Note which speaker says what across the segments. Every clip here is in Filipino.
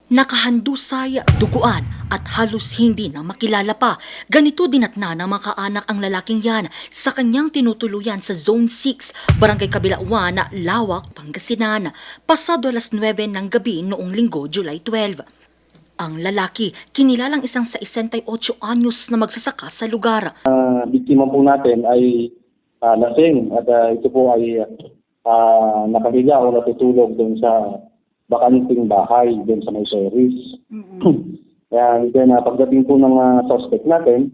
Speaker 1: Nakahandusay, duguan at halos hindi na makilala pa. Ganito dinatna ng mga kaanak ang lalaking yan sa kanyang tinutuluyan sa Zone 6, Barangay Kabilauan, Lawak, Pangasinan, pasado alas 9 ng gabi noong linggo, July 12. Ang lalaki, kinilalang isang 68 anyos na magsasaka sa lugar.
Speaker 2: Biktima po natin ay lasing at ito po ay nakahiga o natutulog doon sa bakanting bahay doon sa may service. And then pagdating po ng suspect natin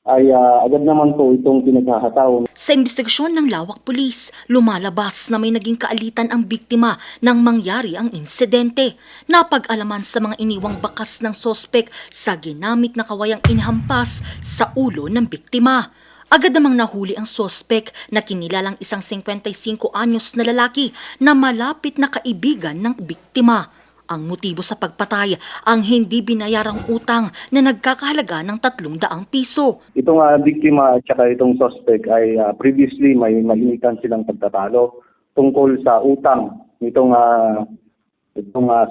Speaker 2: ay agad naman po itong pinaghahataw.
Speaker 1: Sa investigasyon ng Lawak Police, lumalabas na may naging kaalitan ang biktima nang mangyari ang insidente. Napag-alaman sa mga iniwang bakas ng sospek sa ginamit na kawayang inhampas sa ulo ng biktima. Agad namang nahuli ang sospek na kinilalang isang 55 anyos na lalaki na malapit na kaibigan ng biktima. Ang motibo sa pagpatay ang hindi binayarang utang na nagkakahalaga ng 300 piso.
Speaker 2: Itong biktima at saka itong suspect ay previously may mainitan silang pagtatalo tungkol sa utang nitong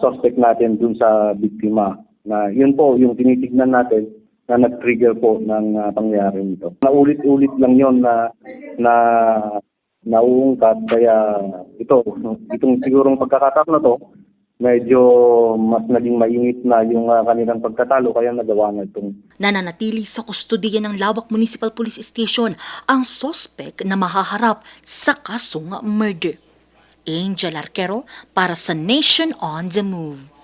Speaker 2: suspect natin dun sa biktima. Na yun po yung tinitignan natin na nag-trigger po ng pangyayari nito. Naulit-ulit lang yon na nauungkat, kaya itong sigurong pagkakataon na to, medyo mas naging mainit na yung kanilang pagkatalo, kaya nagawa na itong.
Speaker 1: Nananatili sa kustodiya ng Lawak Municipal Police Station ang sospek na mahaharap sa kasong murder. Angel Arquero para sa Nation on the Move.